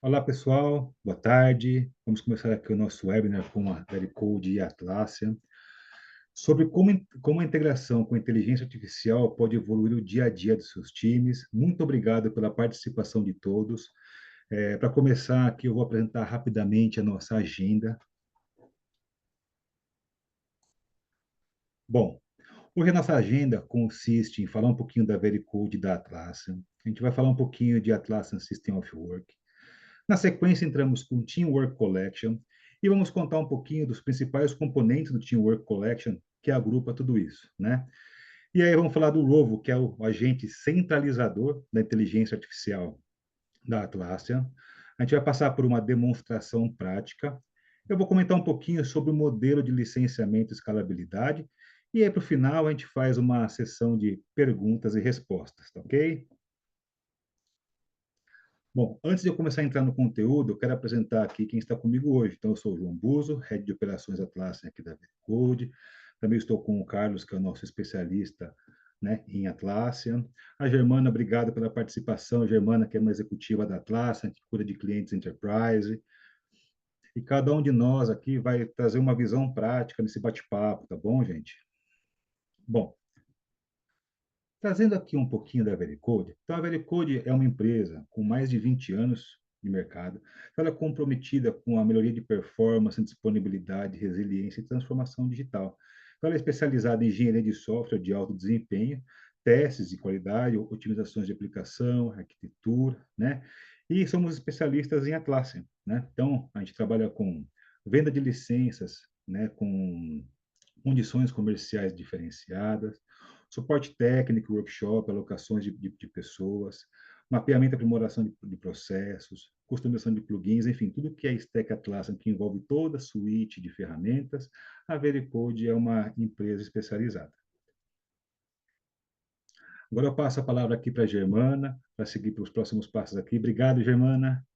Olá, pessoal. Boa tarde. Vamos começar aqui o nosso webinar com a Vericode e a Atlassian sobre como a integração com a inteligência artificial pode evoluir o dia a dia dos seus times. Muito obrigado pela participação de todos. Para começar aqui, eu vou apresentar rapidamente a nossa agenda. Bom, hoje a nossa agenda consiste em falar um pouquinho da Vericode e da Atlassian. A gente vai falar um pouquinho de Atlassian System of Work. Na sequência, entramos com o Teamwork Collection e vamos contar um pouquinho dos principais componentes do Teamwork Collection que agrupa tudo isso, né? E aí vamos falar do Rovo, que é o agente centralizador da inteligência artificial da Atlassian. A gente vai passar por uma demonstração prática. Eu vou comentar um pouquinho sobre o modelo de licenciamento e escalabilidade. E aí, para o final, a gente faz uma sessão de perguntas e respostas, tá ok? Bom, antes de eu começar a entrar no conteúdo, eu quero apresentar aqui quem está comigo hoje. Então, eu sou o João Buzo, Head de Operações Atlassian aqui da Vericode. Também estou com o Carlos, que é o nosso especialista, né, em Atlassian. A Germana, obrigado pela participação. A Germana, que é uma executiva da Atlassian, que cuida de clientes enterprise. E cada um de nós aqui vai trazer uma visão prática nesse bate-papo, tá bom, gente? Bom, trazendo aqui um pouquinho da Vericode. Então, a Vericode é uma empresa com mais de 20 anos de mercado. Ela é comprometida com a melhoria de performance, disponibilidade, resiliência e transformação digital. Então, ela é especializada em engenharia de software de alto desempenho, testes de qualidade, otimizações de aplicação, arquitetura, né? E somos especialistas em Atlassian, né? Então, a gente trabalha com venda de licenças, né? Com condições comerciais diferenciadas, suporte técnico, workshop, alocações de pessoas, mapeamento e aprimoração de processos, customização de plugins, enfim, tudo que é Stack Atlassian, que envolve toda a suíte de ferramentas, a Vericode é uma empresa especializada. Agora eu passo a palavra aqui para a Germana, para seguir para os próximos passos aqui. Obrigado, Germana.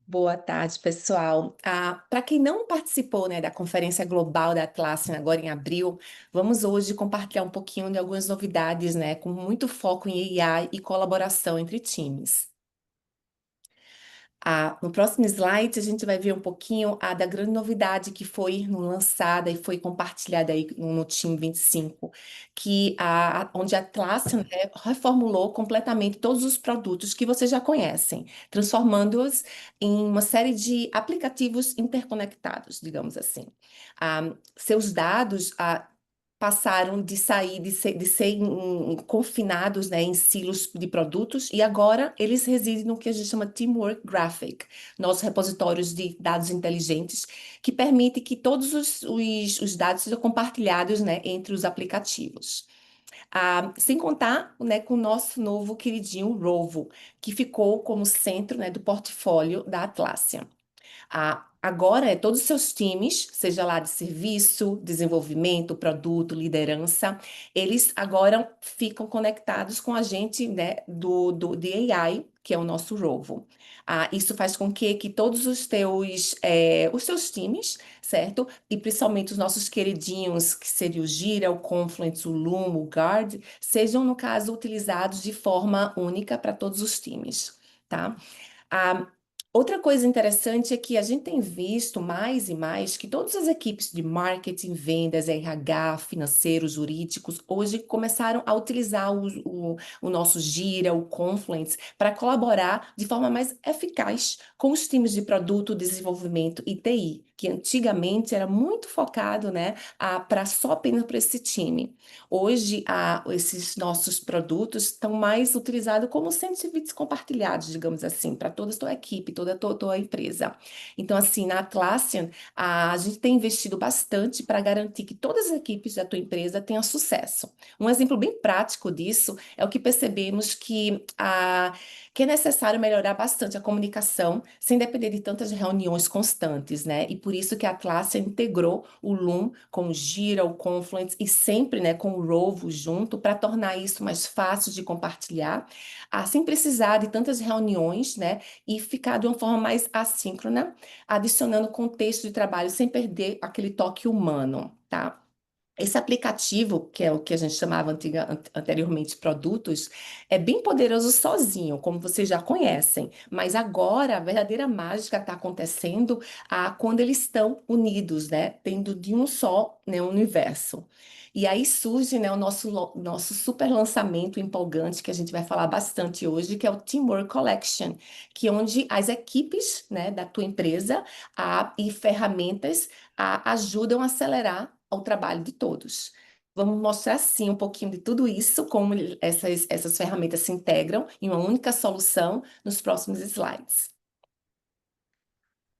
Boa tarde, pessoal. Para quem não participou, né, da Conferência Global da Atlassian agora em abril, vamos hoje compartilhar um pouquinho de algumas novidades, né, com muito foco em AI e colaboração entre times. No próximo slide, a gente vai ver um pouquinho da grande novidade que foi lançada e foi compartilhada aí no Team 25, onde a Atlassian, né, reformulou completamente todos os produtos que vocês já conhecem, transformando-os em uma série de aplicativos interconectados, digamos assim. Seus dados passaram de ser confinados, né, em silos de produtos e agora eles residem no que a gente chama Teamwork Graphic, nossos repositórios de dados inteligentes, que permite que todos os dados sejam compartilhados, né, entre os aplicativos. Sem contar, né, com o nosso novo queridinho Rovo, que ficou como centro, né, do portfólio da Atlassian. Agora, todos os seus times, seja lá de serviço, desenvolvimento, produto, liderança, eles agora ficam conectados com a gente, né, de AI, que é o nosso Rovo. Isso faz com que todos os teus times, certo? E principalmente os nossos queridinhos, que seria o Gira, o Confluence, o Loom, o Guard, sejam, no caso, utilizados de forma única para todos os times, tá? Ah, Outra coisa interessante é que a gente tem visto mais e mais que todas as equipes de marketing, vendas, RH, financeiros, jurídicos, hoje começaram a utilizar o nosso Gira, o Confluence, para colaborar de forma mais eficaz com os times de produto, desenvolvimento e TI, que antigamente era muito focado, né, só apenas para esse time. Hoje, esses nossos produtos estão mais utilizados como serviços compartilhados, digamos assim, para toda a tua equipe, toda a tua empresa. Então, assim, na Atlassian, a gente tem investido bastante para garantir que todas as equipes da tua empresa tenham sucesso. Um exemplo bem prático disso é o que percebemos que é necessário melhorar bastante a comunicação, sem depender de tantas reuniões constantes, né? E por isso que a Atlassian integrou o Loom com o Gira, o Confluence e sempre, né, com o Rovo junto para tornar isso mais fácil de compartilhar, sem precisar de tantas reuniões, né, e ficar de uma forma mais assíncrona, adicionando contexto de trabalho sem perder aquele toque humano, tá? Esse aplicativo, que é o que a gente chamava anteriormente produtos, é bem poderoso sozinho, como vocês já conhecem. Mas agora a verdadeira mágica está acontecendo quando eles estão unidos, né? Tendo de um só, né, universo. E aí surge, né, o nosso super lançamento empolgante, que a gente vai falar bastante hoje, que é o Teamwork Collection, que é onde as equipes, né, da tua empresa e ferramentas ajudam a acelerar o trabalho de todos. Vamos mostrar, sim, um pouquinho de tudo isso, como essas ferramentas se integram em uma única solução nos próximos slides.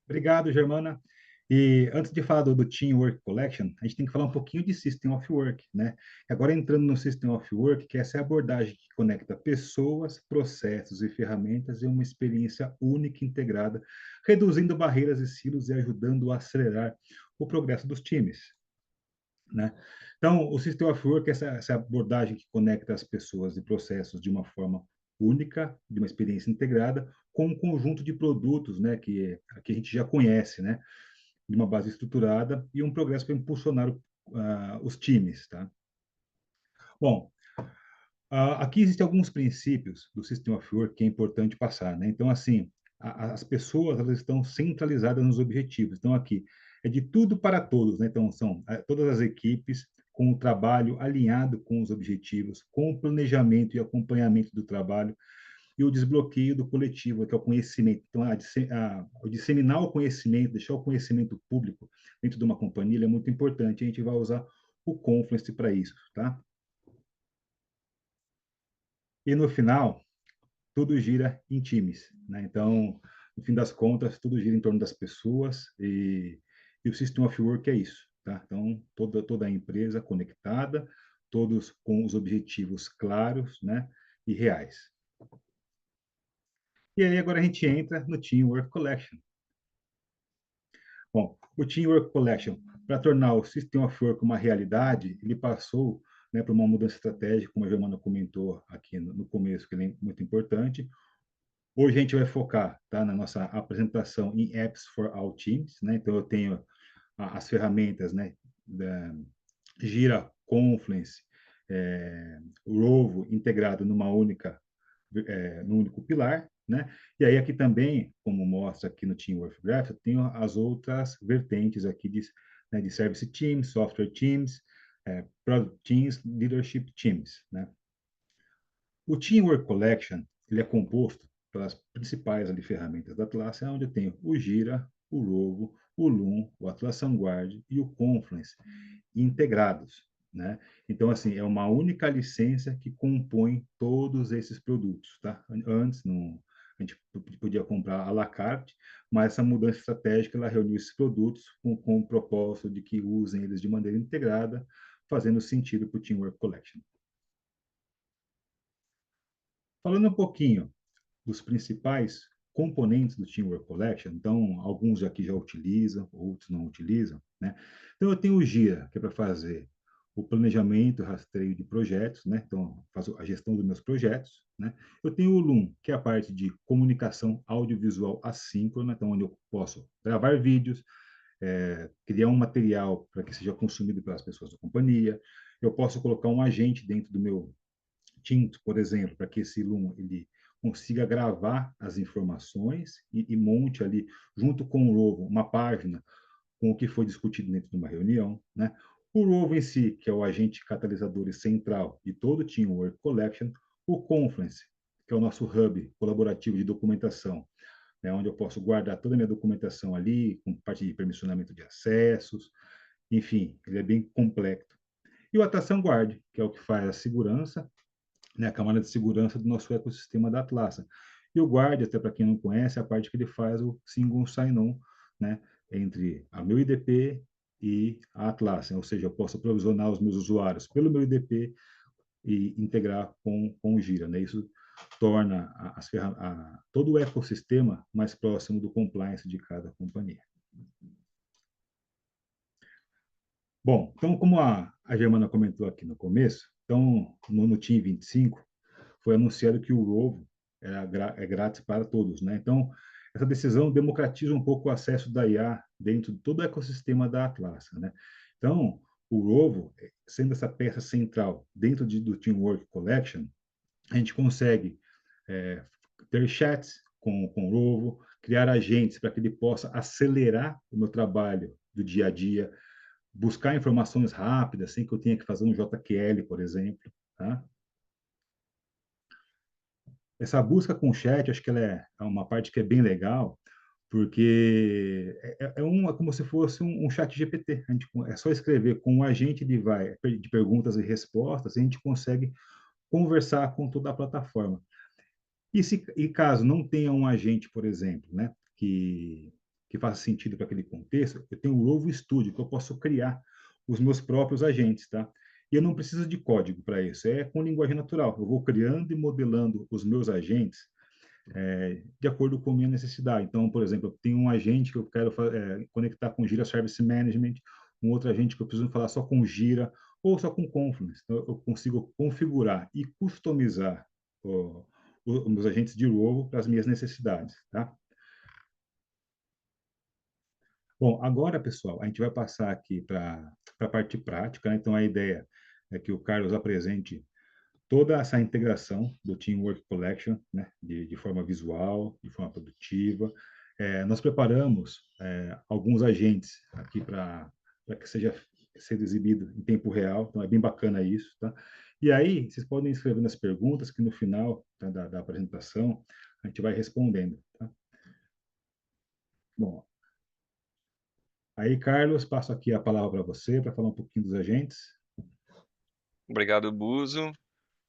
Obrigado, Germana. E antes de falar do Teamwork Collection, a gente tem que falar um pouquinho de System of Work, né? Agora entrando no System of Work, que essa é a abordagem que conecta pessoas, processos e ferramentas em uma experiência única e integrada, reduzindo barreiras e silos e ajudando a acelerar o progresso dos times, né? Então, o System of Work é essa abordagem que conecta as pessoas e processos de uma forma única, de uma experiência integrada, com um conjunto de produtos, né, que a gente já conhece, né, de uma base estruturada e um progresso para impulsionar os times, tá? Bom, aqui existem alguns princípios do System of Work que é importante passar, né? Então, assim, as pessoas elas estão centralizadas nos objetivos. Então, aqui é de tudo para todos, né? Então, são todas as equipes com o trabalho alinhado com os objetivos, com o planejamento e acompanhamento do trabalho e o desbloqueio do coletivo, que é o conhecimento. Então, o disseminar o conhecimento, deixar o conhecimento público dentro de uma companhia é muito importante. A gente vai usar o Confluence para isso, tá? E no final, tudo gira em times, né? Então, no fim das contas, tudo gira em torno das pessoas e o System of Work é isso, tá? Então, toda a empresa conectada, todos com os objetivos claros, né? E reais. E aí agora a gente entra no Teamwork Collection. Bom, o Teamwork Collection, para tornar o System of Work uma realidade, ele passou, né, por uma mudança estratégica, como a Germana comentou aqui no começo, que é muito importante. Hoje a gente vai focar, tá, na nossa apresentação em Apps for All Teams, né? Então eu tenho as ferramentas, né, da Gira, Confluence, o Rovo integrado num único pilar, né? E aí aqui também, como mostra aqui no Teamwork Graph, eu tenho as outras vertentes aqui né, de Service Teams, Software Teams, Product Teams, Leadership Teams, né? O Teamwork Collection, ele é composto pelas principais ali, ferramentas da Atlassian, onde eu tenho o Gira, o Rovo, o Loom, o Atlassian Guard e o Confluence integrados, né? Então, assim, é uma única licença que compõe todos esses produtos, tá? Antes, não, a gente podia comprar à la carte, mas essa mudança estratégica, ela reuniu esses produtos com o propósito de que usem eles de maneira integrada, fazendo sentido para o Teamwork Collection. Falando um pouquinho dos principais componentes do Teamwork Collection, então alguns aqui já utilizam, outros não utilizam, né? Então eu tenho o Gira, que é para fazer o planejamento e rastreio de projetos, né? Então faço a gestão dos meus projetos, né? Eu tenho o Loom, que é a parte de comunicação audiovisual assíncrona, então onde eu posso gravar vídeos, criar um material para que seja consumido pelas pessoas da companhia. Eu posso colocar um agente dentro do meu Tinto, por exemplo, para que esse Loom ele consiga gravar as informações e monte ali, junto com o Rovo, uma página com o que foi discutido dentro de uma reunião, né? O Rovo em si, que é o agente catalisador central de todo o Teamwork Collection, o Confluence, que é o nosso hub colaborativo de documentação, né, onde eu posso guardar toda a minha documentação ali, com parte de permissionamento de acessos, enfim, ele é bem complexo. E o Atlassian Guard, que é o que faz a segurança, né, a camada de segurança do nosso ecossistema da Atlassian. E o Guard, até para quem não conhece, é a parte que ele faz o single sign-on, né, entre a meu IDP e a Atlassian, ou seja, eu posso provisionar os meus usuários pelo meu IDP e integrar com o Gira, né? Isso torna todo o ecossistema mais próximo do compliance de cada companhia. Bom, então, como a Germana comentou aqui no começo, então, no Team 25, foi anunciado que o Rovo é grátis para todos, né? Então, essa decisão democratiza um pouco o acesso da IA dentro de todo o ecossistema da Atlassian, né? Então, o Rovo, sendo essa peça central dentro do Teamwork Collection, a gente consegue é, ter chats com o Rovo, criar agentes para que ele possa acelerar o meu trabalho do dia a dia, buscar informações rápidas, sem que eu tenha que fazer um JQL, por exemplo. Tá? Essa busca com chat, acho que ela é uma parte que é bem legal, porque é como se fosse um chat GPT. É só escrever com um agente, ele vai de perguntas e respostas, e a gente consegue conversar com toda a plataforma. E caso não tenha um agente, por exemplo, né, que faça sentido para aquele contexto, eu tenho o Rovo Studio, que eu posso criar os meus próprios agentes, tá? E eu não preciso de código para isso, é com linguagem natural. Eu vou criando e modelando os meus agentes de acordo com a minha necessidade. Então, por exemplo, eu tenho um agente que eu quero conectar com Jira Service Management, um outro agente que eu preciso falar só com Jira ou só com Confluence. Então, eu consigo configurar e customizar os meus agentes de Rovo para as minhas necessidades, tá? Bom, agora, pessoal, a gente vai passar aqui para a parte prática, né? Então, a ideia é que o Carlos apresente toda essa integração do Teamwork Collection, né, de forma visual, de forma produtiva. Nós preparamos alguns agentes aqui para que seja sendo exibido em tempo real, então é bem bacana isso, tá? E aí, vocês podem escrever nas perguntas que no final, tá, da apresentação a gente vai respondendo, tá? Bom, aí, Carlos, passo aqui a palavra para você para falar um pouquinho dos agentes. Obrigado, Buzo.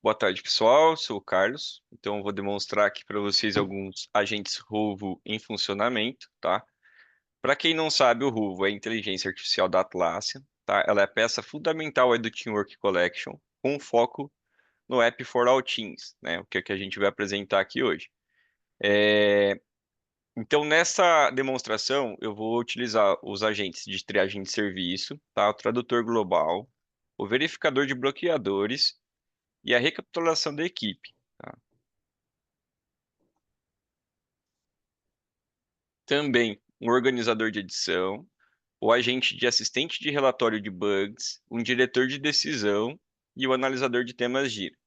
Boa tarde, pessoal. Sou o Carlos. Então, eu vou demonstrar aqui para vocês alguns agentes Ruvo em funcionamento, tá? Para quem não sabe, o Ruvo é a inteligência artificial da Atlassian, tá? Ela é a peça fundamental aí do Teamwork Collection, com foco no App for All Teams, né? O que é que a gente vai apresentar aqui hoje. Então, nessa demonstração, eu vou utilizar os agentes de triagem de serviço, tá? O tradutor global, o verificador de bloqueadores e a recapitulação da equipe. Tá? Também um organizador de edição, o agente de assistente de relatório de bugs, um diretor de decisão e o analisador de temas Gira.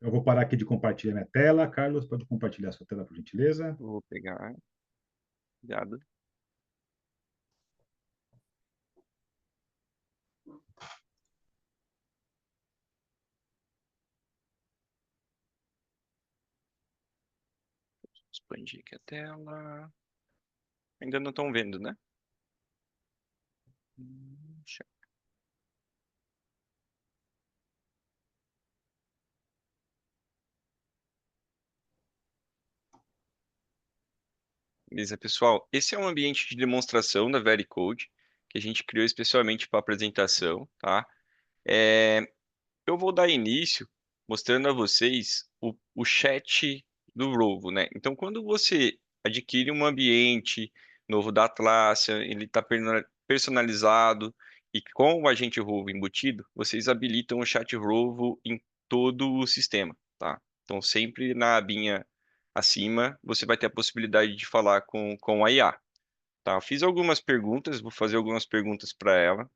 Eu vou parar aqui de compartilhar minha tela. Carlos, pode compartilhar sua tela, por gentileza. Vou pegar, cuidado. Expandir aqui a tela. Ainda não estão vendo, né? Deixa- Beleza, pessoal. Esse é um ambiente de demonstração da Vericode, que a gente criou especialmente para apresentação, tá? É, eu vou dar início mostrando a vocês o chat do Rovo, né? Então, quando você adquire um ambiente novo da Atlassian, ele está personalizado e com o agente Rovo embutido, vocês habilitam o chat Rovo em todo o sistema, tá? Então, sempre na abinha acima, você vai ter a possibilidade de falar com a IA, tá? Eu fiz algumas perguntas, vou fazer algumas perguntas para ela.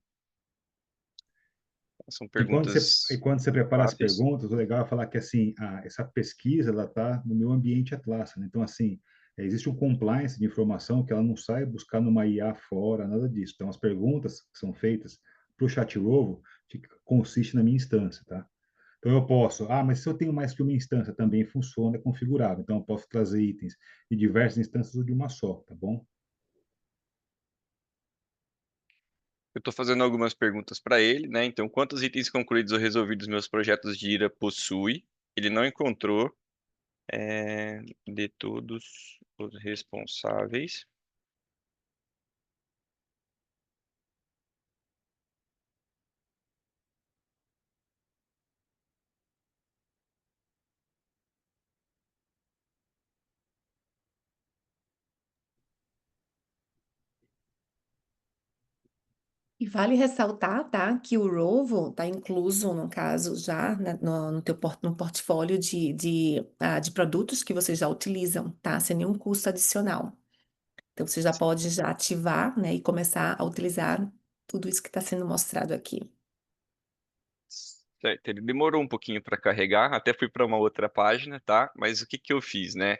São E perguntas quando você prepara as fáceis. perguntas, o legal é falar que assim, essa pesquisa ela está no meu ambiente Atlassian, né? Então assim, existe um compliance de informação que ela não sai buscar numa IA fora, nada disso. Então as perguntas que são feitas para o chat Rovo consiste na minha instância, tá? Então eu posso, mas se eu tenho mais que uma instância também funciona, é configurável. Então eu posso trazer itens de diversas instâncias ou de uma só, tá bom? Eu estou fazendo algumas perguntas para ele, né? Então, quantos itens concluídos ou resolvidos meus projetos de IRA possui? Ele não encontrou de todos os responsáveis. E vale ressaltar, tá, que o Rovo está incluso, no caso, já no teu no portfólio de produtos que vocês já utilizam, tá? Sem nenhum custo adicional. Então, você já pode já ativar, né, e começar a utilizar tudo isso que está sendo mostrado aqui. Certo, ele demorou um pouquinho para carregar, até fui para uma outra página, tá? Mas o que que eu fiz, né?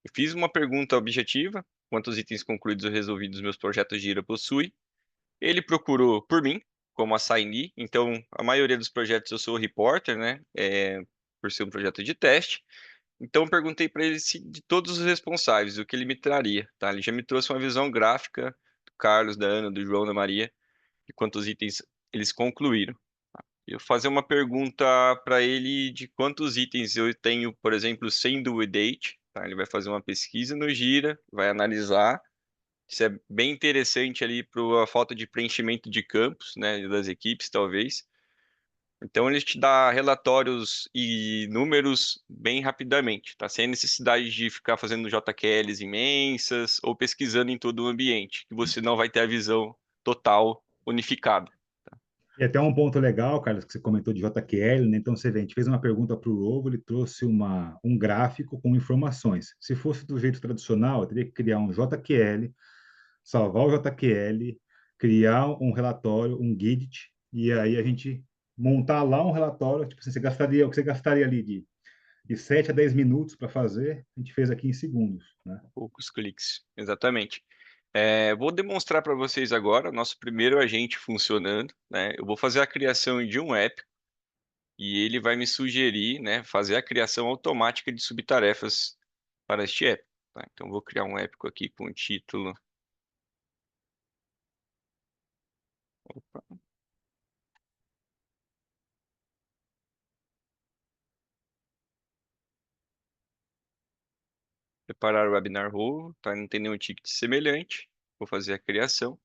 Eu fiz uma pergunta objetiva: quantos itens concluídos ou resolvidos meus projetos de Jira possui? Ele procurou por mim, como assignee, então a maioria dos projetos eu sou o reporter, né? Por ser um projeto de teste. Então eu perguntei para ele se de todos os responsáveis, o que ele me traria, tá? Ele já me trouxe uma visão gráfica do Carlos, da Ana, do João, da Maria, de quantos itens eles concluíram. Eu fazer uma pergunta para ele de quantos itens eu tenho, por exemplo, sem due date, tá? Ele vai fazer uma pesquisa no Gira, vai analisar. Isso é bem interessante ali para a falta de preenchimento de campos, né, das equipes, talvez. Então ele te dá relatórios e números bem rapidamente, tá? Sem necessidade de ficar fazendo JQLs imensas ou pesquisando em todo o ambiente, que você não vai ter a visão total unificada. E até um ponto legal, Carlos, que você comentou de JQL, né? Então, você vê, a gente fez uma pergunta para o Rovo, ele trouxe um gráfico com informações. Se fosse do jeito tradicional, eu teria que criar um JQL, salvar o JQL, criar um relatório, um Git, e aí a gente montar lá um relatório, tipo assim, o que você gastaria ali de 7 a 10 minutos para fazer, a gente fez aqui em segundos, né? Poucos cliques, exatamente. Vou demonstrar para vocês agora nosso primeiro agente funcionando, né? Eu vou fazer a criação de um app e ele vai me sugerir, né, fazer a criação automática de subtarefas para este app, tá? Então, vou criar um épico aqui com o título. Opa, preparar o webinar role, tá? Não tem nenhum ticket semelhante. Vou fazer a criação.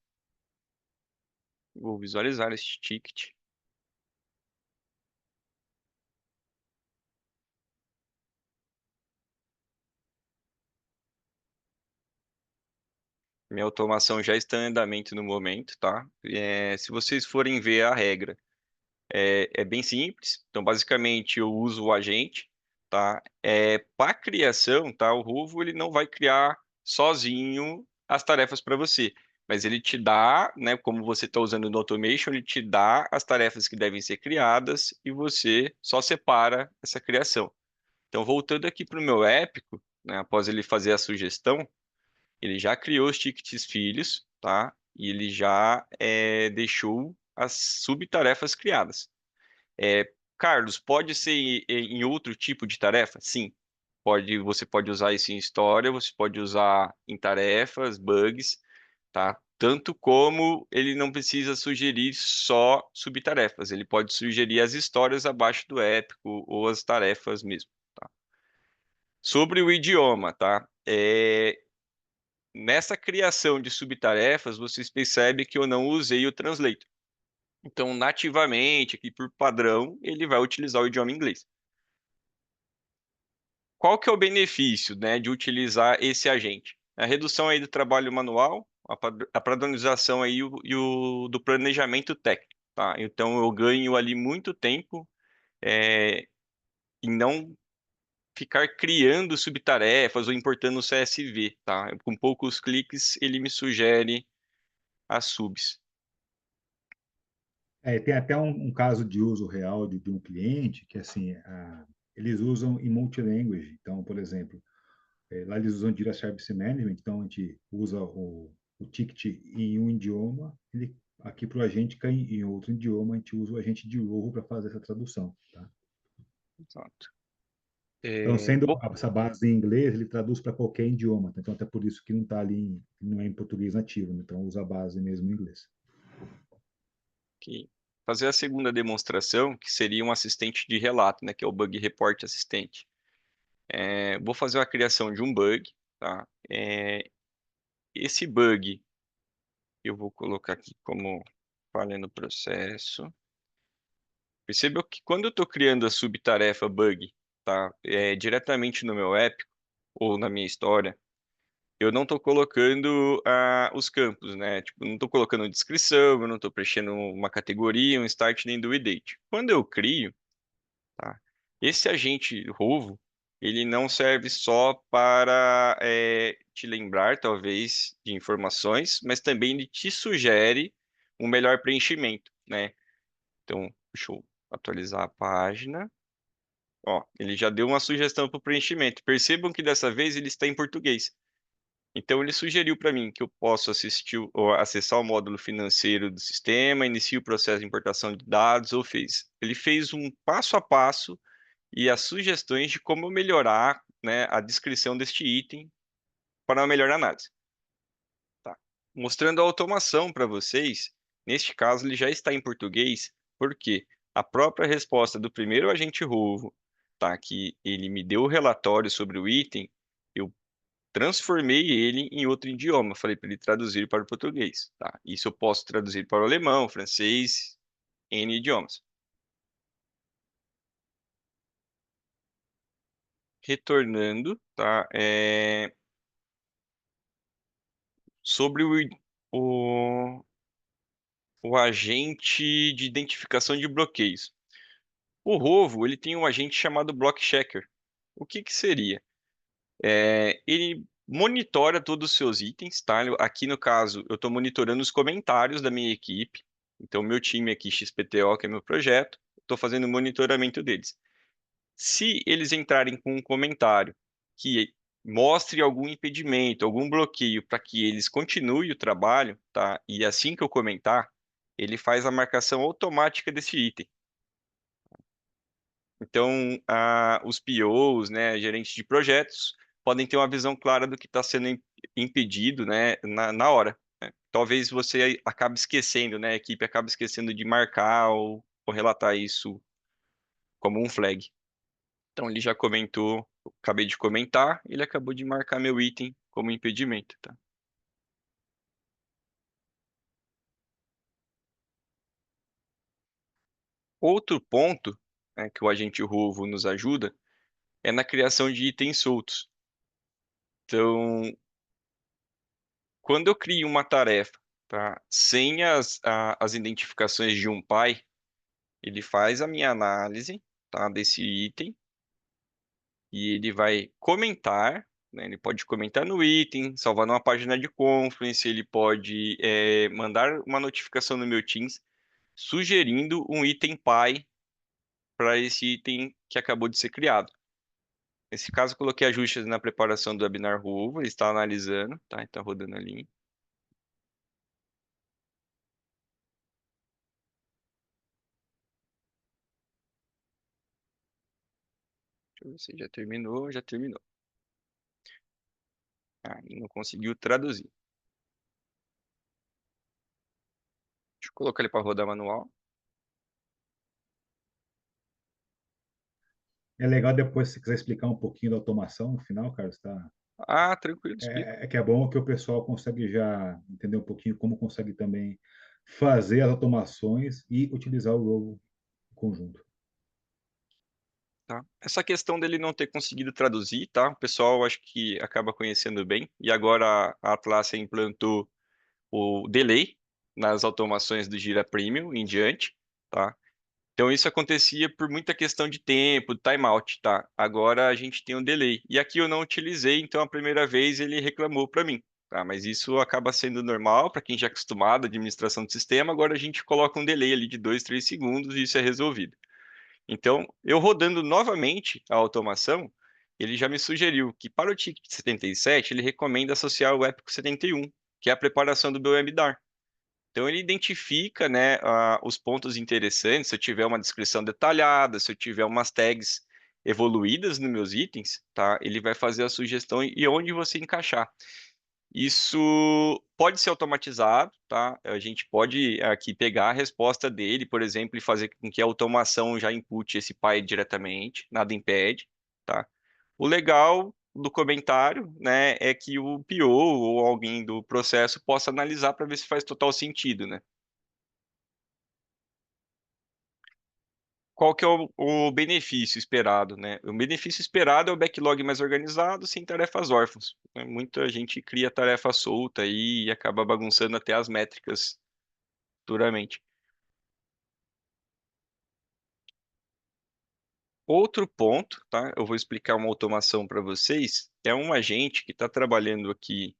Vou visualizar este ticket. Minha automação já está em andamento no momento, tá? Se vocês forem ver a regra, é bem simples. Então, basicamente, eu uso o agente, tá? Para criação, tá? O Ruvo ele não vai criar sozinho as tarefas para você, mas ele te dá, né? Como você está usando no Automation, ele te dá as tarefas que devem ser criadas e você só separa essa criação. Então, voltando aqui para o meu épico, né? Após ele fazer a sugestão, ele já criou os tickets filhos, tá? E ele já deixou as subtarefas criadas. Carlos, pode ser em outro tipo de tarefa? Sim. Você pode usar isso em história, você pode usar em tarefas, bugs, tá? Tanto como ele não precisa sugerir só subtarefas, ele pode sugerir as histórias abaixo do épico ou as tarefas mesmo, tá? Sobre o idioma, tá? Nessa criação de subtarefas, vocês percebem que eu não usei o translator. Então, nativamente, aqui por padrão, ele vai utilizar o idioma inglês. Qual que é o benefício, né, de utilizar esse agente? A redução aí do trabalho manual, a padronização aí do planejamento técnico, tá? Então eu ganho ali muito tempo em não ficar criando subtarefas ou importando o CSV, tá? Com poucos cliques ele me sugere as subs. Tem até um caso de uso real de um cliente que, assim, eles usam em multilanguage. Então, por exemplo, lá eles usam Jira Service Management, então a gente usa o ticket em um idioma, aqui para o agente cai em outro idioma, a gente usa o agente de Rovo para fazer essa tradução, tá? Exato. Então, sendo Vou essa base em inglês, ele traduz para qualquer idioma, tá? Então até por isso que não está ali, não é em português nativo, né? Então usa a base mesmo em inglês. aqui fazer a segunda demonstração, que seria um assistente de relato, né, que é o Bug Report Assistente. Vou fazer a criação de um bug, tá? Esse bug eu vou colocar aqui como falha no processo. Percebeu que quando eu estou criando a subtarefa bug, tá? Diretamente no meu app ou na minha história, eu não estou colocando os campos, né? Tipo, não estou colocando descrição, eu não estou preenchendo uma categoria, um start nem do date. Quando eu crio, tá? Esse agente Rovo, ele não serve só para te lembrar, talvez, de informações, mas também ele te sugere um melhor preenchimento, né? Então, deixa eu atualizar a página. Ó, ele já deu uma sugestão para o preenchimento. Percebam que dessa vez ele está em português. Então, ele sugeriu para mim que eu posso assistir ou acessar o módulo financeiro do sistema, inicie o processo de importação de dados ou fez. Ele fez um passo a passo e as sugestões de como melhorar, né, a descrição deste item para uma melhor análise. Tá? Mostrando a automação para vocês, neste caso ele já está em português, porque a própria resposta do primeiro agente Rovo, tá, que ele me deu o relatório sobre o item, eu transformei ele em outro idioma, falei para ele traduzir para o português, tá? Isso eu posso traduzir para o alemão, francês, N idiomas. Retornando, tá? Sobre o, o agente de identificação de bloqueios. O Rovo, ele tem um agente chamado Block Checker. O que que seria? Ele monitora todos os seus itens, tá? Aqui no caso, eu estou monitorando os comentários da minha equipe. Então, meu time aqui, XPTO, que é meu projeto, estou fazendo o monitoramento deles. Se eles entrarem com um comentário que mostre algum impedimento, algum bloqueio para que eles continuem o trabalho, tá? E assim que eu comentar, ele faz a marcação automática desse item. Então, os POs, né, gerentes de projetos, podem ter uma visão clara do que está sendo impedido, né, na hora, né? Talvez você acabe esquecendo, né, a equipe acabe esquecendo de marcar ou relatar isso como um flag. Então, ele já comentou, eu acabei de comentar, ele acabou de marcar meu item como impedimento, tá? Outro ponto, né, que o agente Ruvo nos ajuda é na criação de itens soltos. Então, quando eu crio uma tarefa, tá, sem as identificações de um pai, ele faz a minha análise, tá, desse item e ele vai comentar, né, ele pode comentar no item, salvar numa página de Confluence, ele pode mandar uma notificação no meu Teams sugerindo um item pai para esse item que acabou de ser criado. Nesse caso, eu coloquei ajustes na preparação do webinar Ruvo, ele está analisando, tá? Está rodando ali. Deixa eu ver se já terminou, já terminou. Ah, ele não conseguiu traduzir. Deixa eu colocar ele para rodar manual. É legal depois, se quiser explicar um pouquinho da automação no final, Carlos, tá? Ah, tranquilo, explico. É que é bom que o pessoal consegue já entender um pouquinho como consegue também fazer as automações e utilizar o Rovo em conjunto. Tá? Essa questão dele não ter conseguido traduzir, tá? O pessoal acho que acaba conhecendo bem. E agora a Atlassian implantou o delay nas automações do Gira Premium em diante, tá? Então isso acontecia por muita questão de tempo, timeout, tá? Agora a gente tem um delay. E aqui eu não utilizei, então a primeira vez ele reclamou para mim, tá? Mas isso acaba sendo normal para quem já é acostumado à administração do sistema. Agora a gente coloca um delay ali de 2, 3 segundos e isso é resolvido. Então, eu rodando novamente a automação, ele já me sugeriu que para o ticket 77, ele recomenda associar o Épico 71, que é a preparação do BioMDAR. Então, ele identifica, né, os pontos interessantes, se eu tiver uma descrição detalhada, se eu tiver umas tags evoluídas nos meus itens, tá? Ele vai fazer a sugestão e onde você encaixar. Isso pode ser automatizado, tá? A gente pode aqui pegar a resposta dele, por exemplo, e fazer com que a automação já inpute esse pai diretamente, nada impede, tá? O legal do comentário, né, é que o PO ou alguém do processo possa analisar para ver se faz total sentido, né? qual que é o benefício esperado, né? O benefício esperado é o backlog mais organizado, sem tarefas órfãs, né? Muita gente cria tarefa solta aí e acaba bagunçando até as métricas futuramente. Outro ponto, tá? Eu vou explicar uma automação para vocês. É um agente que está trabalhando aqui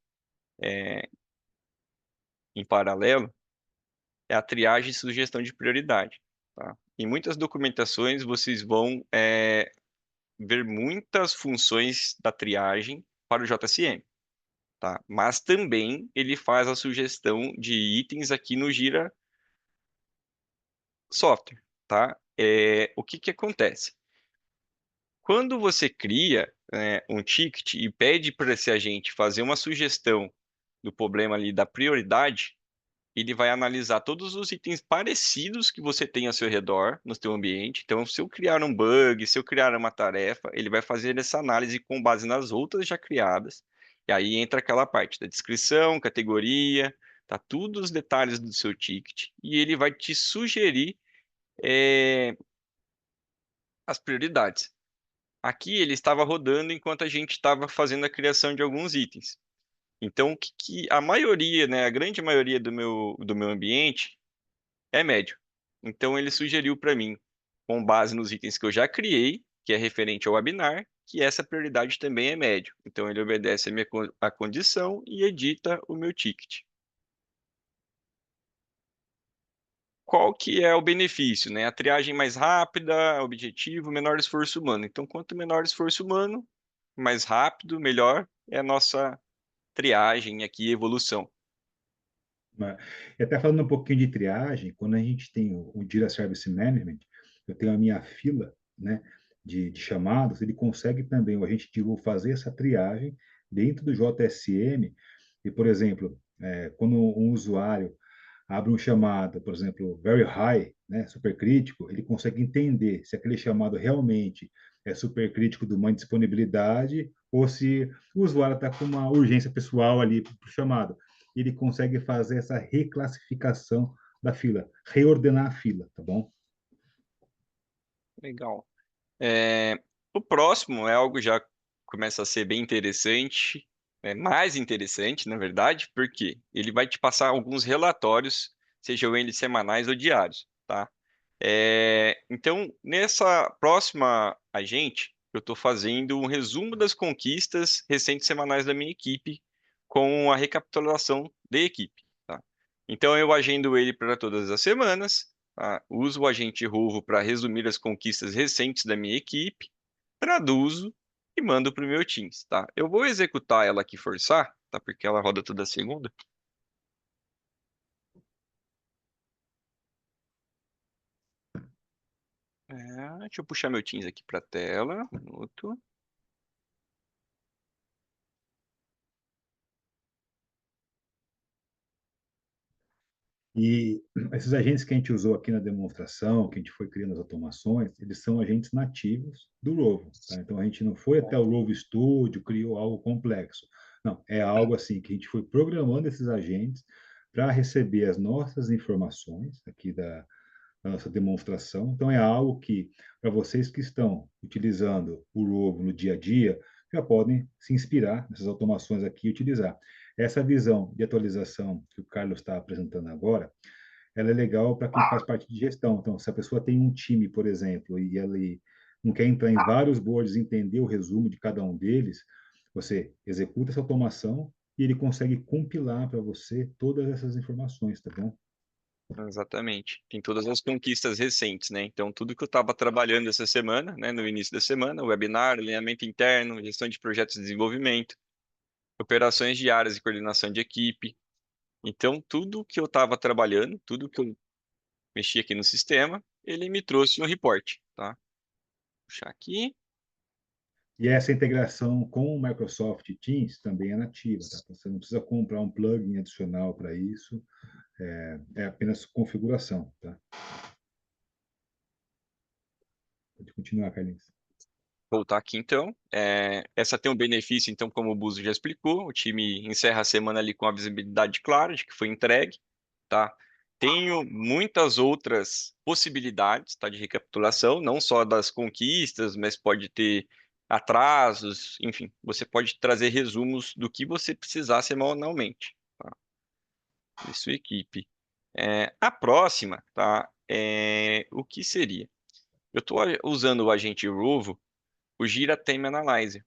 em paralelo, é a triagem e sugestão de prioridade, tá? Em muitas documentações vocês vão ver muitas funções da triagem para o JSM, tá? Mas também ele faz a sugestão de itens aqui no Gira Software, tá? O que que acontece? Quando você cria um ticket e pede para esse agente fazer uma sugestão do problema ali da prioridade, ele vai analisar todos os itens parecidos que você tem ao seu redor, no seu ambiente. Então, se eu criar um bug, se eu criar uma tarefa, ele vai fazer essa análise com base nas outras já criadas. E aí entra aquela parte da descrição, categoria, tá tudo os detalhes do seu ticket. E ele vai te sugerir é, as prioridades. Aqui ele estava rodando enquanto a gente estava fazendo a criação de alguns itens. Então, que a maioria, né, a grande maioria do meu ambiente é médio. Então ele sugeriu para mim, com base nos itens que eu já criei, que é referente ao webinar, que essa prioridade também é médio. Então ele obedece a condição e edita o meu ticket. Qual que é o benefício, né? A triagem mais rápida, objetivo, menor esforço humano. Então, quanto menor esforço humano, mais rápido, melhor é a nossa triagem aqui, evolução. Né? E até falando um pouquinho de triagem, quando a gente tem o Jira Service Management, eu tenho a minha fila, né, de chamados, ele consegue também, o agente de rua, fazer essa triagem dentro do JSM. E, por exemplo, quando um usuário abre um chamado, por exemplo, very high, né, super crítico, ele consegue entender se aquele chamado realmente é super crítico de uma indisponibilidade ou se o usuário está com uma urgência pessoal ali para o chamado. Ele consegue fazer essa reclassificação da fila, reordenar a fila, tá bom? Legal. O próximo é algo já começa a ser bem interessante, mais interessante, na verdade, porque ele vai te passar alguns relatórios, sejam eles semanais ou diários, tá? Então, nessa próxima agente, eu estou fazendo um resumo das conquistas recentes semanais da minha equipe com a recapitulação da equipe, tá? Então, eu agendo ele para todas as semanas, tá? Uso o agente Ruvo para resumir as conquistas recentes da minha equipe, traduzo e mando para o meu Teams, tá? Eu vou executar ela aqui forçar, tá? Porque ela roda toda segunda. Deixa eu puxar meu Teams aqui para a tela. Um minuto. E esses agentes que a gente usou aqui na demonstração, que a gente foi criando as automações, eles são agentes nativos do Rovo, tá? Então a gente não foi até o Rovo Studio, criou algo complexo. Não, é algo assim que a gente foi programando esses agentes para receber as nossas informações aqui da nossa demonstração. Então é algo que, para vocês que estão utilizando o Rovo no dia a dia, já podem se inspirar nessas automações aqui e utilizar. Essa visão de atualização que o Carlos está apresentando agora, ela é legal para quem faz parte de gestão. Então, se a pessoa tem um time, por exemplo, e ele não quer entrar em vários boards e entender o resumo de cada um deles, você executa essa automação e ele consegue compilar para você todas essas informações, tá bom? Exatamente. Tem todas as conquistas recentes, né? Então, tudo que eu estava trabalhando essa semana, né, no início da semana, webinar, alinhamento interno, gestão de projetos de desenvolvimento, operações diárias e coordenação de equipe. Então, tudo que eu estava trabalhando, tudo que eu mexi aqui no sistema, ele me trouxe um report, tá? Vou puxar aqui. E essa integração com o Microsoft Teams também é nativa, tá? Você não precisa comprar um plugin adicional para isso, é apenas configuração, tá? Pode continuar, Carlinhos. Voltar aqui então. Essa tem um benefício, então, como o Buzo já explicou, o time encerra a semana ali com a visibilidade clara de que foi entregue, tá? tenho muitas outras possibilidades, tá, de recapitulação, não só das conquistas, mas pode ter atrasos, enfim, você pode trazer resumos do que você precisar semanalmente, tá? E sua equipe. A próxima, tá? O que seria? Eu estou usando o agente Rovo, o Gira Theme Analyzer.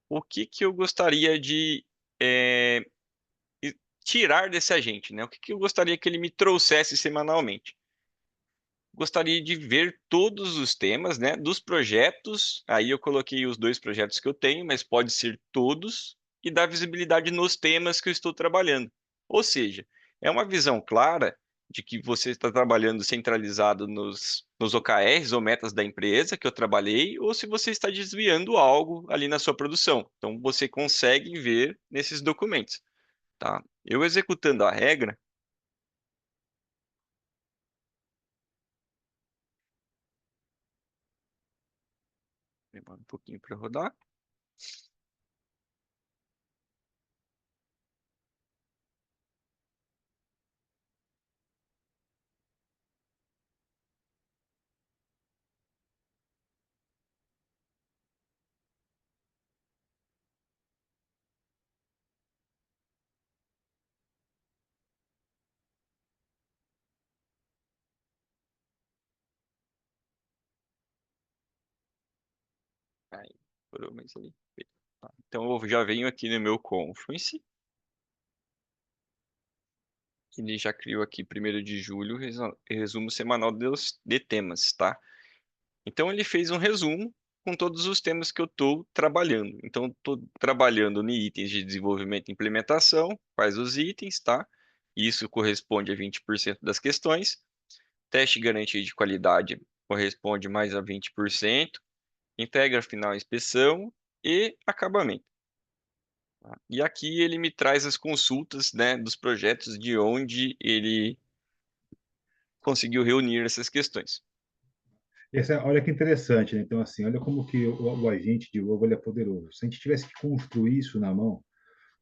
O que que eu gostaria de é, tirar desse agente, né? O que que eu gostaria que ele me trouxesse semanalmente? Gostaria de ver todos os temas, né, dos projetos. Aí eu coloquei os 2 projetos que eu tenho, mas pode ser todos e dar visibilidade nos temas que eu estou trabalhando. Ou seja, é uma visão clara de que você está trabalhando centralizado nos OKRs ou metas da empresa que eu trabalhei, ou se você está desviando algo ali na sua produção. Então você consegue ver nesses documentos, tá? Eu executando a regra, demora um pouquinho para rodar. Aí, parou, mas aí. Tá. Então eu já venho aqui no meu Confluence. Ele já criou aqui 1º de julho, resumo semanal de temas, tá? Então ele fez um resumo com todos os temas que eu estou trabalhando. Então estou trabalhando em itens de desenvolvimento e implementação, faz os itens, tá? Isso corresponde a 20% das questões. Teste garantia de qualidade corresponde mais a 20%. Entrega final e inspeção e acabamento. Tá? E aqui ele me traz as consultas, né, dos projetos de onde ele conseguiu reunir essas questões. Olha que interessante, né? Então, assim, olha como que o agente de Rovo ele é poderoso. Se a gente tivesse que construir isso na mão,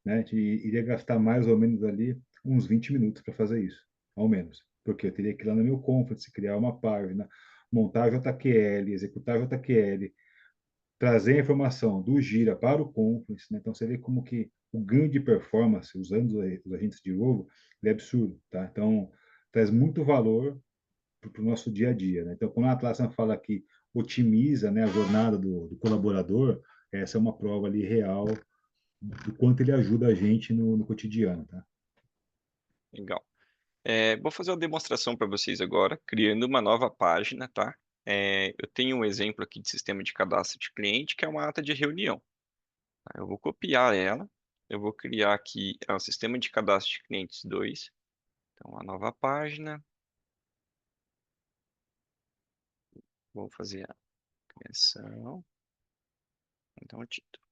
né, a gente iria gastar mais ou menos ali uns 20 minutos para fazer isso, ao menos. Porque eu teria que ir lá no meu Confluence, criar uma página, montar JQL, executar JQL, trazer a informação do Gira para o Confluence, né? Então você vê como que o ganho de performance usando os agentes de Rovo é absurdo, tá? Então traz muito valor para o nosso dia a dia, né? Então quando a Atlassian fala que otimiza, né, a jornada do colaborador, essa é uma prova ali real do quanto ele ajuda a gente no cotidiano, tá? Legal. Vou fazer uma demonstração para vocês agora, criando uma nova página, tá? Eu tenho um exemplo aqui de sistema de cadastro de cliente, que é uma ata de reunião. Tá? Eu vou copiar ela, eu vou criar aqui o sistema de cadastro de clientes 2. Então, uma nova página, vou fazer a criação, então o título,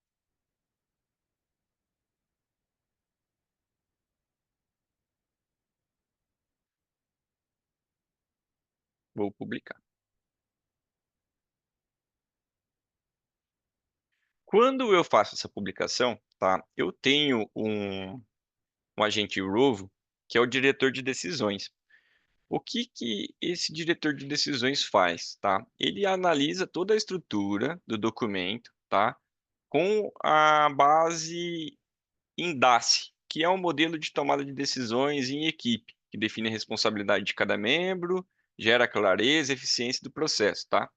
vou publicar. Quando eu faço essa publicação, tá? Eu tenho um agente Rovo, que é o diretor de decisões. O que que esse diretor de decisões faz, tá? Ele analisa toda a estrutura do documento, tá? Com a base em DACE, que é um modelo de tomada de decisões em equipe, que define a responsabilidade de cada membro, gera clareza e eficiência do processo, tá?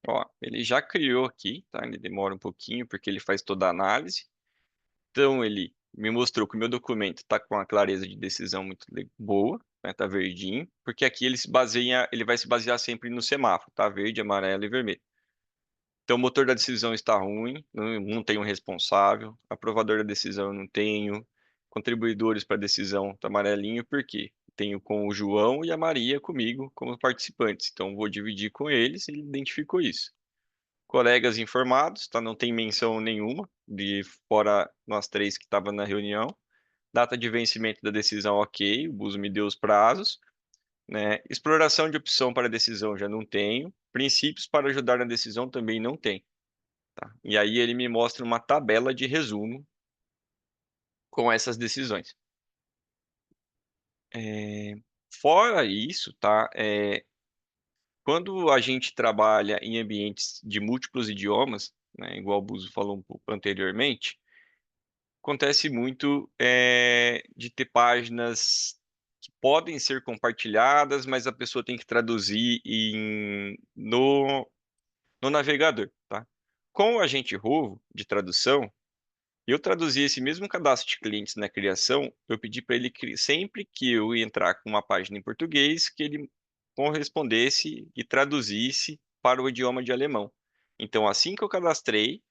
Ó, ele já criou aqui, tá? Ele demora um pouquinho porque ele faz toda a análise. Então ele me mostrou que o meu documento está com a clareza de decisão muito boa, né? Tá verdinho, porque aqui ele vai se basear sempre no semáforo, tá? Verde, amarelo e vermelho. Então o motor da decisão está ruim, não tenho um responsável, aprovador da decisão eu não tenho, contribuidores para a decisão está amarelinho, por quê? Tenho com o João e a Maria comigo como participantes, então vou dividir com eles, ele identificou isso. colegas informados, tá? Não tem menção nenhuma, de fora nós três que estavam na reunião. Data de vencimento da decisão, ok, o Buzo me deu os prazos, né? Exploração de opção para decisão já não tenho. Princípios para ajudar na decisão também não tem, tá? E aí ele me mostra uma tabela de resumo com essas decisões. É, Fora isso, tá? Quando a gente trabalha em ambientes de múltiplos idiomas, né, igual o Buzo falou um pouco anteriormente, acontece muito de ter páginas que podem ser compartilhadas, mas a pessoa tem que traduzir no navegador, tá? Com o agente Rovo de tradução, eu traduzi esse mesmo cadastro de clientes na criação, eu pedi para ele que sempre que eu ia entrar com uma página em português, que ele correspondesse e traduzisse para o idioma de alemão. Então, assim que eu cadastrei,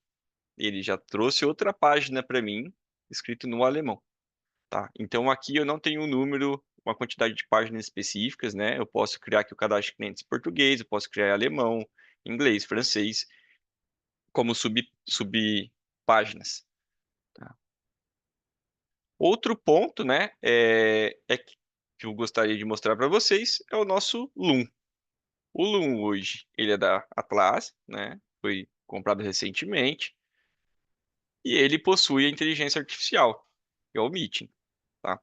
ele já trouxe outra página para mim, escrito no alemão, tá? Então, aqui eu não tenho um número, uma quantidade de páginas específicas, né? Eu posso criar aqui o cadastro de clientes em português, eu posso criar em alemão, inglês, francês, como subpáginas. Tá? Outro ponto, né, que eu gostaria de mostrar para vocês é o nosso Loom. O Loom hoje, ele é da Atlas, né, foi comprado recentemente, e ele possui a inteligência artificial, que é o Meeting, tá?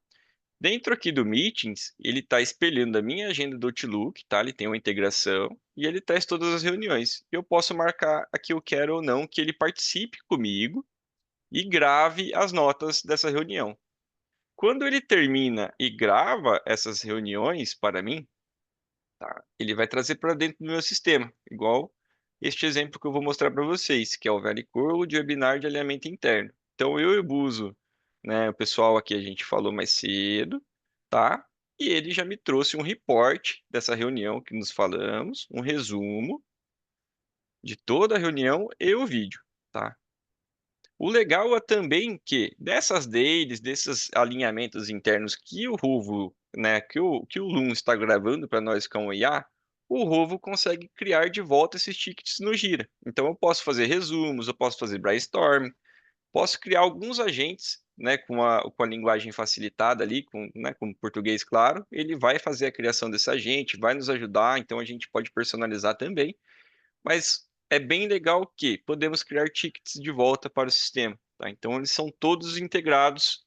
Dentro aqui do Meetings, ele está espelhando a minha agenda do Outlook, tá? Ele tem uma integração e ele testa todas as reuniões. Eu posso marcar a que eu quero ou não que ele participe comigo e grave as notas dessa reunião. Quando ele termina e grava essas reuniões para mim, tá? Ele vai trazer para dentro do meu sistema, igual este exemplo que eu vou mostrar para vocês, que é o Velicurl de webinar de alinhamento interno. Então, eu e o Buzo, né, o pessoal aqui a gente falou mais cedo, tá? E ele já me trouxe um report dessa reunião que nos falamos, um resumo de toda a reunião e o vídeo, tá? O legal é também que dessas dailies, desses alinhamentos internos que o Ruvo, né, que o Loom está gravando para nós com o IA, o Ruvo consegue criar de volta esses tickets no Gira. Então eu posso fazer resumos, eu posso fazer brainstorm, posso criar alguns agentes, né, com a linguagem facilitada ali, né, com português claro, ele vai fazer a criação desse agente, vai nos ajudar, então a gente pode personalizar também. Mas é bem legal que podemos criar tickets de volta para o sistema, tá? Então eles são todos integrados.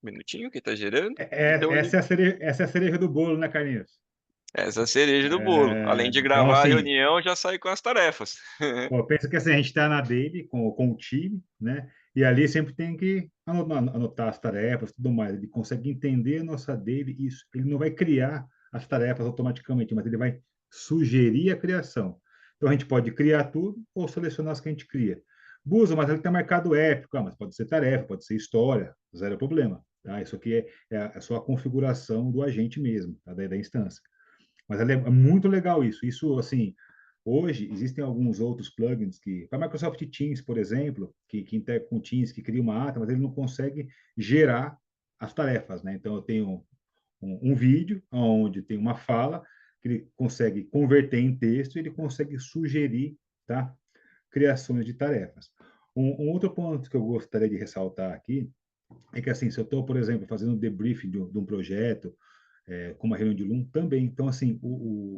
Um minutinho que está gerando. Então Essa é a cereja do bolo, né, Carlinhos? essa é a cereja do bolo. Além de Então, gravar a assim, reunião, já sai com as tarefas. pô, pensa que assim, a gente está na daily com o time, né? E ali sempre tem que anotar as tarefas, tudo mais. Ele consegue entender a nossa daily, isso. Ele não vai criar as tarefas automaticamente, mas ele vai sugerir a criação. Então a gente pode criar tudo ou selecionar as que a gente cria. Busa, mas ele está marcado épico, mas pode ser tarefa, pode ser história, zero problema. Tá? Isso aqui é só a configuração do agente mesmo, tá? Da instância. Mas é muito legal isso. Isso, assim, hoje existem alguns outros plugins que, para Microsoft Teams, por exemplo, que integra com Teams, que cria uma ata, mas ele não consegue gerar as tarefas, né? Então, eu tenho um vídeo onde tem uma fala que ele consegue converter em texto e ele consegue sugerir, tá? Criações de tarefas. Um outro ponto que eu gostaria de ressaltar aqui é que, assim, se eu estou, por exemplo, fazendo um debriefing de um projeto, como a reunião de Loom também. Então, assim,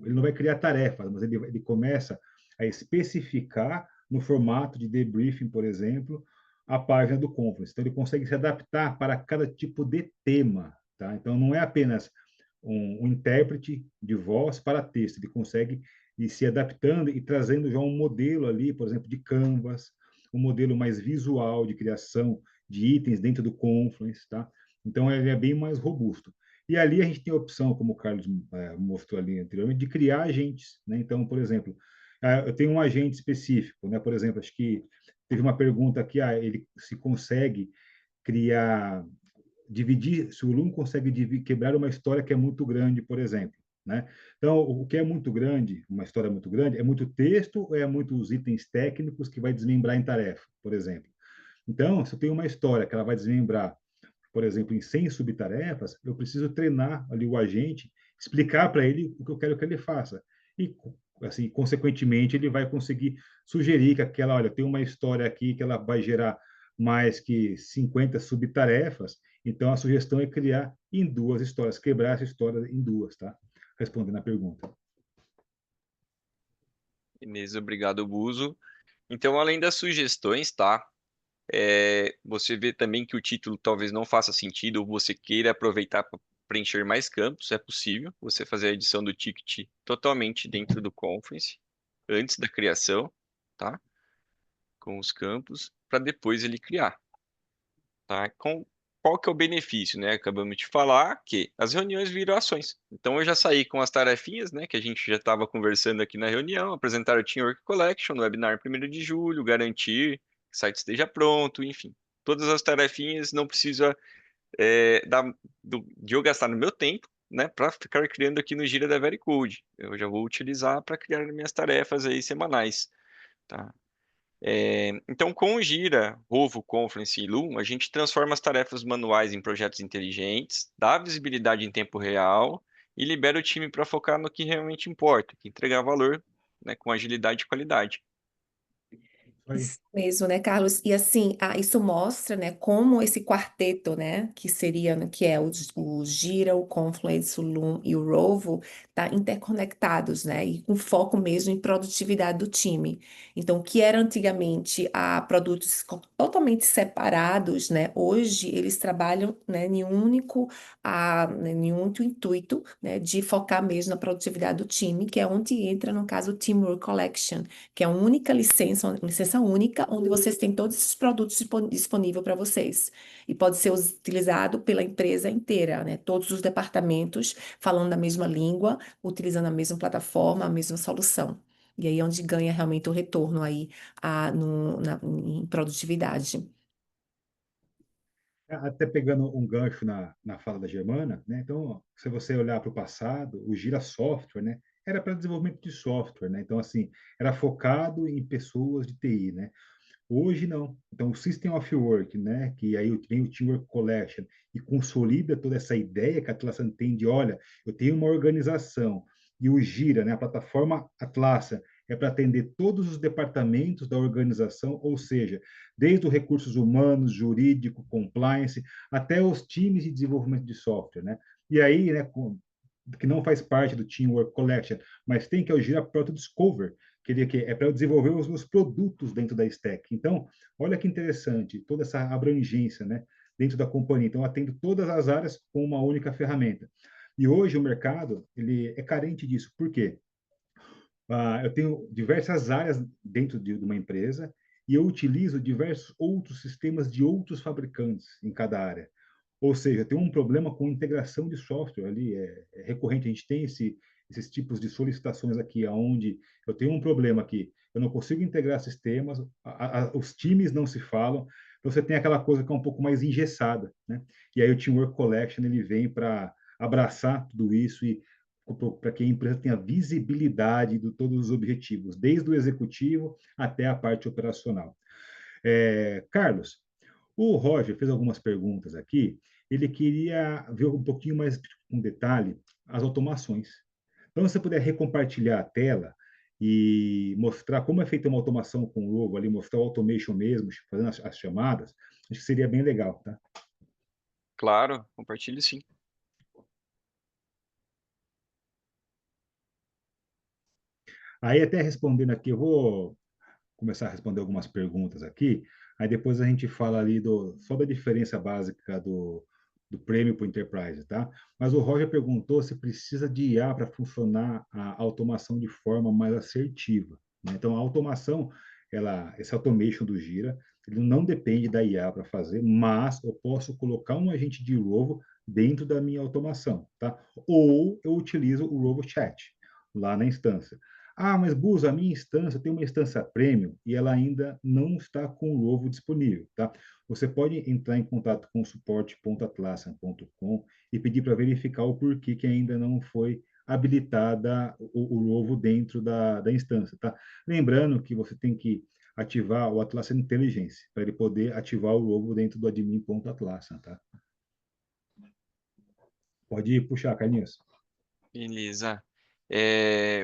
ele não vai criar tarefas, mas ele começa a especificar no formato de debriefing, por exemplo, a página do Confluence. Então, ele consegue se adaptar para cada tipo de tema. Tá? Então, não é apenas um intérprete de voz para texto, ele consegue ir se adaptando e trazendo já um modelo ali, por exemplo, de Canvas, um modelo mais visual de criação de itens dentro do Confluence, tá? Então, ele é bem mais robusto. E ali a gente tem a opção, como o Carlos mostrou ali anteriormente, de criar agentes, né? Então, por exemplo, eu tenho um agente específico, né? Por exemplo, acho que teve uma pergunta aqui, ele se consegue criar, dividir, se o Loom consegue quebrar uma história que é muito grande, por exemplo, né? Então, o que é muito grande, uma história muito grande, é muito texto ou é muitos itens técnicos que vai desmembrar em tarefa, por exemplo. Então, se eu tenho uma história que ela vai desmembrar, por exemplo, em 100 subtarefas, eu preciso treinar ali o agente, explicar para ele o que eu quero que ele faça. E assim, consequentemente, ele vai conseguir sugerir que aquela, olha, tem uma história aqui que ela vai gerar mais que 50 subtarefas, então a sugestão é criar em duas histórias, quebrar essa história em duas, tá? Respondendo a pergunta. Beleza, obrigado, Buzo. Então, além das sugestões, tá? Você vê também que o título talvez não faça sentido ou você queira aproveitar para preencher mais campos, é possível você fazer a edição do ticket totalmente dentro do Conference, antes da criação, tá? Com os campos, para depois ele criar, tá? Qual que é o benefício, né? Acabamos de falar que as reuniões viram ações. Então eu já saí com as tarefinhas, né? Que a gente já estava conversando aqui na reunião, apresentar o Teamwork Collection no webinar 1º de julho, garantir que o site esteja pronto, enfim. Todas as tarefinhas não precisa de eu gastar no meu tempo, né? Para ficar criando aqui no Gira da Vericode. Eu já vou utilizar para criar minhas tarefas aí semanais, tá? Então, com o Gira, Rovo, Confluence e Loom, a gente transforma as tarefas manuais em projetos inteligentes, dá visibilidade em tempo real e libera o time para focar no que realmente importa, que é entregar valor, né, com agilidade e qualidade. Isso aí. Isso mesmo, né, Carlos? E assim, isso mostra, né, como esse quarteto, né, que seria, né, que é o Gira, o Confluence, o Loom e o Rovo, tá interconectados, né, e com foco mesmo em produtividade do time. Então, o que era antigamente produtos totalmente separados, né, hoje eles trabalham, né, em um único intuito, né, de focar mesmo na produtividade do time, que é onde entra, no caso, o Teamwork Collection, que é uma única licença, uma licença única, onde vocês têm todos esses produtos disponíveis para vocês. E pode ser utilizado pela empresa inteira, né? Todos os departamentos falando a mesma língua, utilizando a mesma plataforma, a mesma solução. E aí é onde ganha realmente o retorno aí em produtividade. Até pegando um gancho na fala da Germana, né? Então, se você olhar para o passado, o Gira Software, né? Era para desenvolvimento de software, né? Então, assim, era focado em pessoas de TI, né? Hoje não. Então, o System of Work, né, que aí vem o Teamwork Collection e consolida toda essa ideia que a Atlassian tem de, olha, eu tenho uma organização e o Gira, né, a plataforma Atlassian é para atender todos os departamentos da organização, ou seja, desde os recursos humanos, jurídico, compliance, até os times de desenvolvimento de software, né? E aí, né, que não faz parte do Teamwork Collection, mas tem que é o Gira Proto Discover, que é para desenvolver os meus produtos dentro da stack. Então, olha que interessante, toda essa abrangência, né, dentro da companhia. Então, eu atendo todas as áreas com uma única ferramenta. E hoje o mercado ele é carente disso. Por quê? Eu tenho diversas áreas dentro de uma empresa e eu utilizo diversos outros sistemas de outros fabricantes em cada área. Ou seja, tem um problema com integração de software ali, é recorrente. A gente tem esses tipos de solicitações aqui, onde eu tenho um problema aqui, eu não consigo integrar sistemas, os times não se falam, então você tem aquela coisa que é um pouco mais engessada, né? E aí o Teamwork Collection ele vem para abraçar tudo isso e para que a empresa tenha visibilidade de todos os objetivos, desde o executivo até a parte operacional. Carlos, o Roger fez algumas perguntas aqui. Ele queria ver um pouquinho mais com detalhe as automações. Então, se você puder recompartilhar a tela e mostrar como é feita uma automação com o Rovo ali, mostrar o automation mesmo, fazendo as chamadas, acho que seria bem legal, tá? Claro, compartilhe sim. Aí, até respondendo aqui, eu vou começar a responder algumas perguntas aqui, aí depois a gente fala ali só da diferença básica do prêmio para o Enterprise, tá? Mas o Roger perguntou se precisa de IA para funcionar a automação de forma mais assertiva, né? Então, a automação, esse automation do Gira, ele não depende da IA para fazer, mas eu posso colocar um agente de Rovo dentro da minha automação, tá? Ou eu utilizo o Rovo Chat lá na instância. Ah, mas Busa, a minha instância tem uma instância premium e ela ainda não está com o Rovo disponível, tá? Você pode entrar em contato com o suporte.atlassian.com e pedir para verificar o porquê que ainda não foi habilitada o Rovo dentro da instância, tá? Lembrando que você tem que ativar o Atlassian Intelligence para ele poder ativar o Rovo dentro do admin.atlassian, tá? Pode puxar, Carlinhos. Beleza.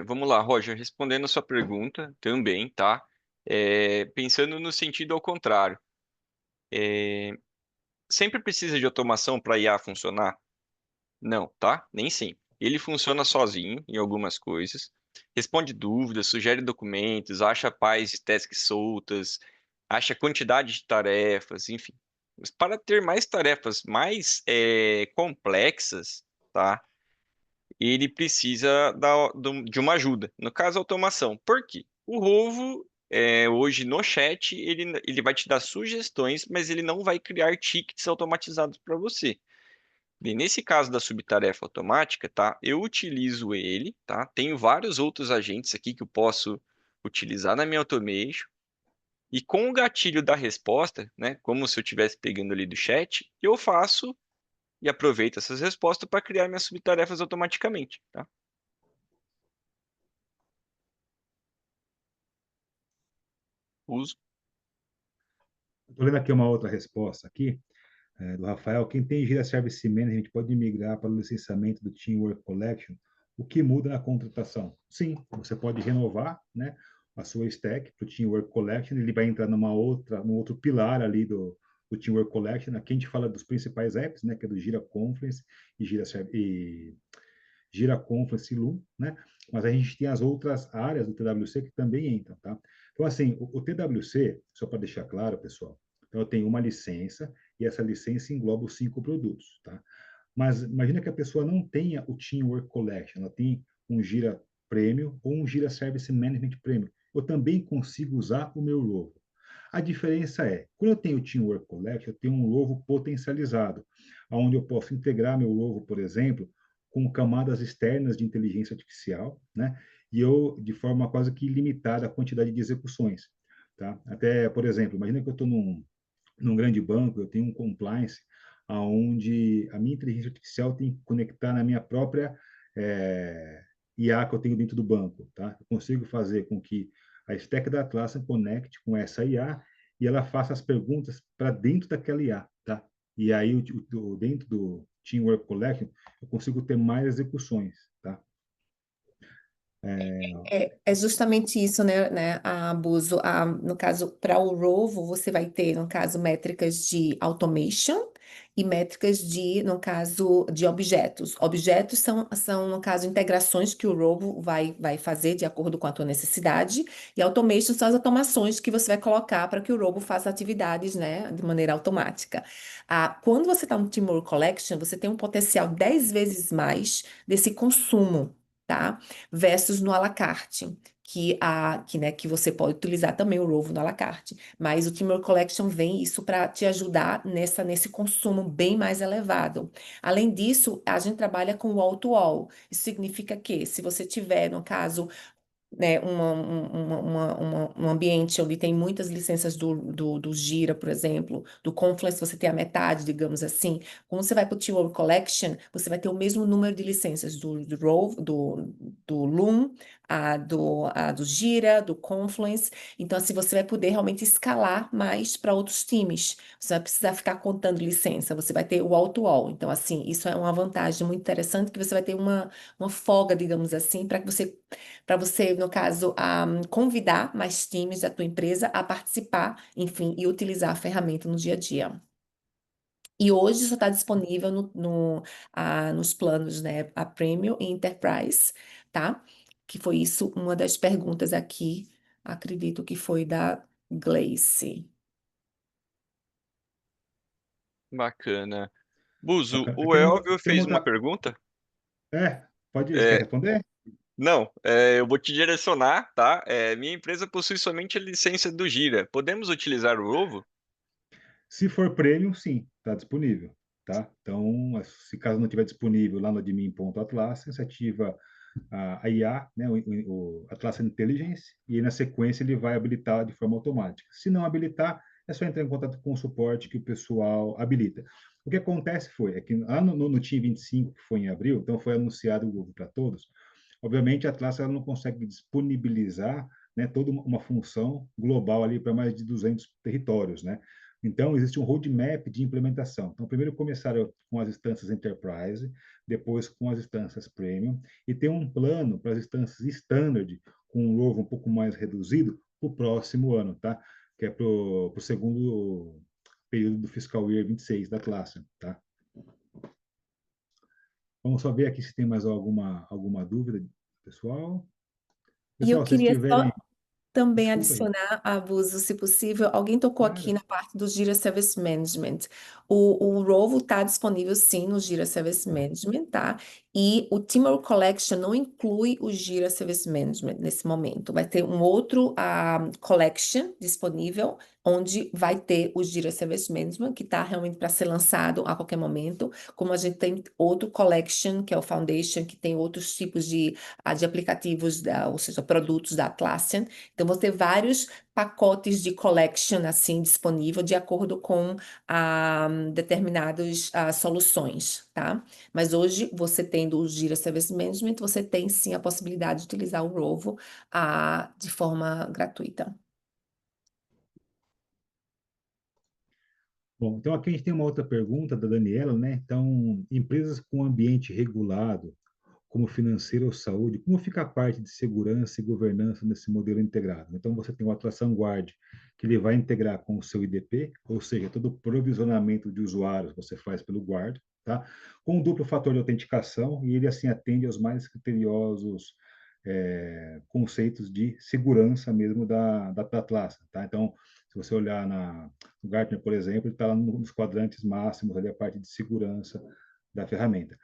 Vamos lá, Roger, respondendo a sua pergunta também, tá? Pensando no sentido ao contrário, sempre precisa de automação para IA funcionar? Não, tá? Nem sempre. Ele funciona sozinho em algumas coisas, responde dúvidas, sugere documentos, acha pais de tasks soltas, acha quantidade de tarefas, enfim. Mas para ter mais tarefas mais complexas, tá? Ele precisa de uma ajuda. No caso, automação. Por quê? O Rovo, hoje no chat, ele vai te dar sugestões, mas ele não vai criar tickets automatizados para você. E nesse caso da subtarefa automática, tá? Eu utilizo ele, tá? Tenho vários outros agentes aqui que eu posso utilizar na minha automation. E com o gatilho da resposta, né? Como se eu estivesse pegando ali do chat, eu faço e aproveito essas respostas para criar minhas subtarefas automaticamente, tá? Uso. Estou lendo aqui uma outra resposta aqui, do Rafael. Quem tem Gira Service Management pode migrar para o licenciamento do Teamwork Collection. O que muda na contratação? Sim, você pode renovar, né, a sua stack para o Teamwork Collection. Ele vai entrar num outro pilar ali do Teamwork Collection. Aqui a gente fala dos principais apps, né, que é do Gira Confluence e Gira Confluence e Loom, né? Mas a gente tem as outras áreas do TWC que também entram, tá? Então, assim, o TWC, só para deixar claro, pessoal, então eu tenho uma licença e essa licença engloba os 5 produtos, tá? Mas imagina que a pessoa não tenha o Teamwork Collection, ela tem um Gira Premium ou um Gira Service Management Premium. Eu também consigo usar o meu Rovo. A diferença é, quando eu tenho o Teamwork Collection, eu tenho um Rovo potencializado, onde eu posso integrar meu Rovo, por exemplo, com camadas externas de inteligência artificial, né? E eu, de forma quase que ilimitada, a quantidade de execuções, tá? Até, por exemplo, imagina que eu estou num grande banco, eu tenho um compliance aonde a minha inteligência artificial tem que conectar na minha própria IA que eu tenho dentro do banco, tá? Eu consigo fazer com que a stack da Atlassian conecte com essa IA e ela faça as perguntas para dentro daquela IA, tá? E aí, dentro do Teamwork Collection, eu consigo ter mais execuções, tá? É justamente isso, né, a abuso. No caso, para o Rovo, você vai ter, no caso, métricas de automation e métricas de, no caso, de objetos. Objetos são, no caso, integrações que o Rovo vai fazer de acordo com a tua necessidade, e automation são as automações que você vai colocar para que o Rovo faça atividades, né, de maneira automática. Quando você está no Teamwork Collection, você tem um potencial 10 vezes mais desse consumo. Tá? Versus no à la carte, né, que você pode utilizar também o Rovo no à la carte. Mas o Teamwork Collection vem isso para te ajudar nesse consumo bem mais elevado. Além disso, a gente trabalha com wall-to-wall. Isso significa que, se você tiver, no caso, né, um ambiente onde tem muitas licenças do Gira, por exemplo, do Confluence, você tem a metade, digamos assim. Quando você vai para o Teamwork Collection, você vai ter o mesmo número de licenças do Loom, do Gira, do Confluence. Então, assim, você vai poder realmente escalar mais para outros times. Você vai precisar ficar contando licença, você vai ter o all-to-all. Então, assim, isso é uma vantagem muito interessante, que você vai ter uma folga, digamos assim, para você, no caso, convidar mais times da tua empresa a participar, enfim, e utilizar a ferramenta no dia a dia. E hoje só está disponível nos planos, né, a Premium e Enterprise, tá? Que foi isso, uma das perguntas aqui, acredito que foi da Gleice. Bacana. Buzo, Bacana. o Aqui não, Elvio aqui não fez uma dá. pergunta. Você quer É, responder? não, eu vou te direcionar, tá? Minha empresa possui somente a licença do Gira. Podemos utilizar o Rovo? Se for premium, sim, está disponível, tá? Então, se caso não estiver disponível lá no admin.atlassian, você ativa a IA, né, o Atlassian Intelligence, e na sequência ele vai habilitar de forma automática. Se não habilitar, é só entrar em contato com o suporte que o pessoal habilita. O que acontece é que lá no Team 25, que foi em abril, então foi anunciado o Google para todos, obviamente a Atlassian ela não consegue disponibilizar, né, toda uma função global ali para mais de 200 territórios, né? Então, existe um roadmap de implementação. Então, primeiro começaram com as instâncias Enterprise, depois com as instâncias Premium, e tem um plano para as instâncias Standard, com um novo um pouco mais reduzido, para o próximo ano, tá? Que é para o segundo período do fiscal year 26 da classe, tá? Vamos só ver aqui se tem mais alguma dúvida, pessoal. E eu Pessoal, se vocês queria tiverem... só também Desculpa aí. adicionar abuso, se possível. Alguém tocou aqui Claro. na parte do Jira Service Management. O Rovo está disponível sim no Jira Service Management, tá? E o Teamwork Collection não inclui o Jira Service Management nesse momento. Vai ter um outro collection disponível, onde vai ter o Jira Service Management, que está realmente para ser lançado a qualquer momento. Como a gente tem outro collection, que é o Foundation, que tem outros tipos de aplicativos, ou seja, produtos da Atlassian. Então, vou ter vários pacotes de collection assim disponível de acordo com determinadas soluções, tá? Mas hoje, você tendo o Jira Service Management, você tem sim a possibilidade de utilizar o Rovo de forma gratuita. Bom, então aqui a gente tem uma outra pergunta da Daniela, né? Então, empresas com ambiente regulado, como financeiro ou saúde, como fica a parte de segurança e governança nesse modelo integrado? Então, você tem o Atlassian Guard, que ele vai integrar com o seu IDP, ou seja, todo o provisionamento de usuários você faz pelo Guard, tá? Com um duplo fator de autenticação, e ele, assim, atende aos mais criteriosos conceitos de segurança mesmo da Atlassian, tá? Então, se você olhar no Gartner, por exemplo, ele está lá nos quadrantes máximos, ali a parte de segurança da ferramenta.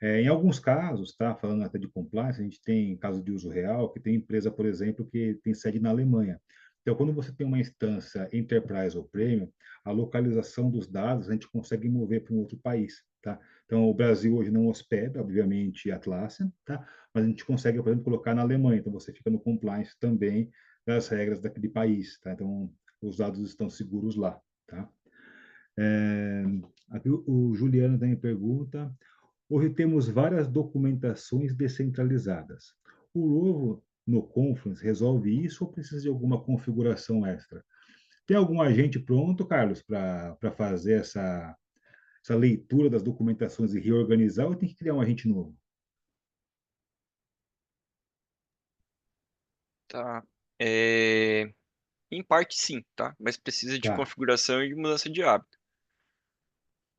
Em alguns casos, tá, falando até de compliance, a gente tem caso de uso real, que tem empresa, por exemplo, que tem sede na Alemanha. Então, quando você tem uma instância Enterprise ou Premium, a localização dos dados a gente consegue mover para um outro país, tá? Então, o Brasil hoje não hospeda, obviamente, Atlassian, tá? Mas a gente consegue, por exemplo, colocar na Alemanha. Então, você fica no compliance também das regras daquele país, tá? Então, os dados estão seguros lá, tá? É, aqui o Juliano também pergunta: hoje temos várias documentações descentralizadas. O Rovo no Confluence resolve isso ou precisa de alguma configuração extra? Tem algum agente pronto, Carlos, para fazer essa leitura das documentações e reorganizar ou tem que criar um agente novo? Tá. É, Em parte sim, tá? Mas precisa de Tá, configuração e de mudança de hábito.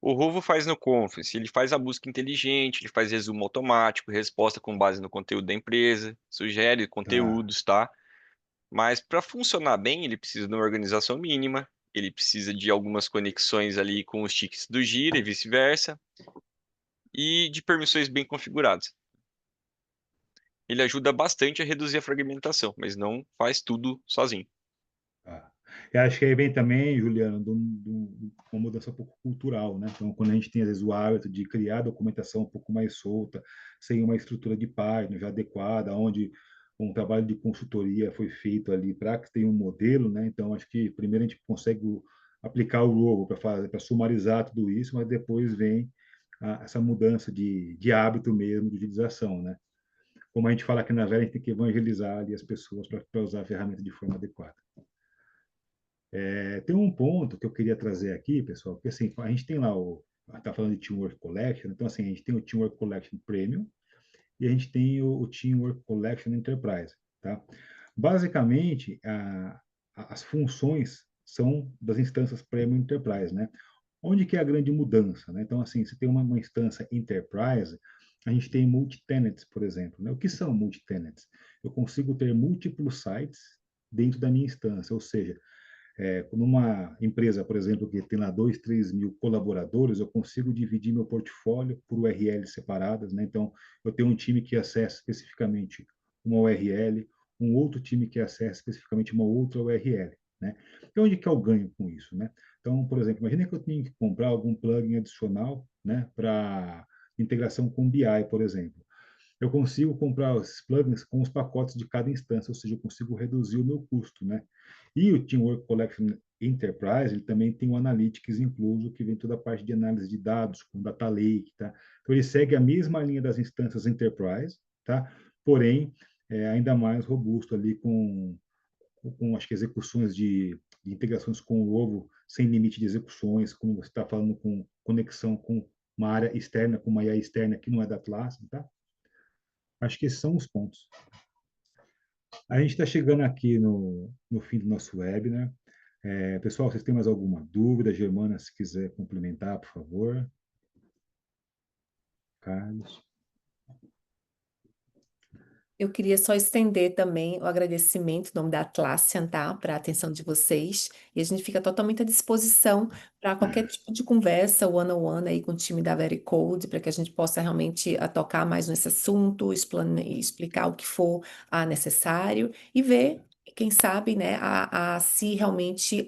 O Rovo faz no Confluence, ele faz a busca inteligente, ele faz resumo automático, resposta com base no conteúdo da empresa, sugere tá, conteúdos, tá? Mas para funcionar bem, ele precisa de uma organização mínima, ele precisa de algumas conexões ali com os tickets do Gira e vice-versa, e de permissões bem configuradas. Ele ajuda bastante a reduzir a fragmentação, mas não faz tudo sozinho. tá. Eu acho que aí vem também, Juliano, uma mudança um pouco cultural, né? Então, quando a gente tem, às vezes, o hábito de criar documentação um pouco mais solta, sem uma estrutura de página já adequada, onde um trabalho de consultoria foi feito ali para que tenha um modelo, né? Então, acho que primeiro a gente consegue aplicar o Rovo para sumarizar tudo isso, mas depois vem essa mudança de hábito mesmo, de utilização, né? Como a gente fala aqui na Vera, a gente tem que evangelizar ali as pessoas para usar a ferramenta de forma adequada. Tem um ponto que eu queria trazer aqui, pessoal, porque assim, a gente tem lá está falando de Teamwork Collection, então assim, a gente tem o Teamwork Collection Premium e a gente tem o Teamwork Collection Enterprise, tá? Basicamente, as funções são das instâncias Premium Enterprise, né? Onde que é a grande mudança, né? Então, assim, se tem uma instância Enterprise, a gente tem multi-tenants, por exemplo, né? O que são multi-tenants? Eu consigo ter múltiplos sites dentro da minha instância, ou seja, numa empresa, por exemplo, que tem lá 2, 3 mil colaboradores, eu consigo dividir meu portfólio por URLs separadas, né? Então, eu tenho um time que acessa especificamente uma URL, um outro time que acessa especificamente uma outra URL, né? Então, onde que é o ganho com isso, né? Então, por exemplo, imagine que eu tenho que comprar algum plugin adicional, né, para integração com BI, por exemplo. Eu consigo comprar esses plugins com os pacotes de cada instância, ou seja, eu consigo reduzir o meu custo, né? E o Teamwork Collection Enterprise, ele também tem o Analytics incluso, que vem toda a parte de análise de dados, com Data Lake, tá? Então, ele segue a mesma linha das instâncias Enterprise, tá? Porém, ainda mais robusto ali com acho que execuções de integrações com o ovo sem limite de execuções, como você está falando com conexão com uma área externa, com uma IA externa que não é da Atlassian, tá? Acho que esses são os pontos. A gente está chegando aqui no fim do nosso webinar. Pessoal, vocês têm mais alguma dúvida? Germana, se quiser complementar, por favor. Carlos. Eu queria só estender também o agradecimento em nome da Atlassian, tá? Para a atenção de vocês. E a gente fica totalmente à disposição para qualquer tipo de conversa, one-on-one aí com o time da Vericode, para que a gente possa realmente tocar mais nesse assunto, explicar o que for necessário e ver, quem sabe, né, se realmente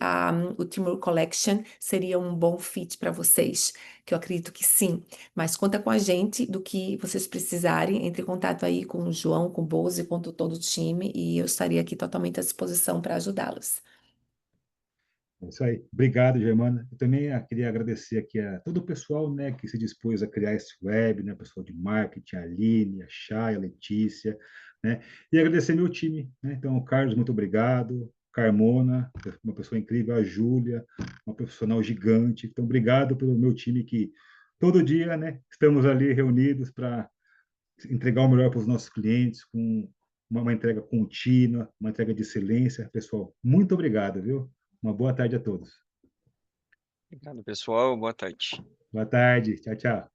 o Timur Collection seria um bom fit para vocês, que eu acredito que sim. Mas conta com a gente do que vocês precisarem. Entre em contato aí com o João, com o Boze, com todo o time, e eu estaria aqui totalmente à disposição para ajudá-los. É isso aí. Obrigado, Germana. Eu também queria agradecer aqui a todo o pessoal, né, que se dispôs a criar esse web, né, o pessoal de marketing, a Aline, a Chay, a Letícia, né, e agradecer meu time, né, então, o Carlos, muito obrigado, Carmona, uma pessoa incrível, a Júlia, uma profissional gigante, então, obrigado pelo meu time que todo dia, né, estamos ali reunidos para entregar o melhor para os nossos clientes, com uma entrega contínua, uma entrega de excelência. Pessoal, muito obrigado, viu? Uma boa tarde a todos. Obrigado, pessoal. Boa tarde. Boa tarde. Tchau, tchau.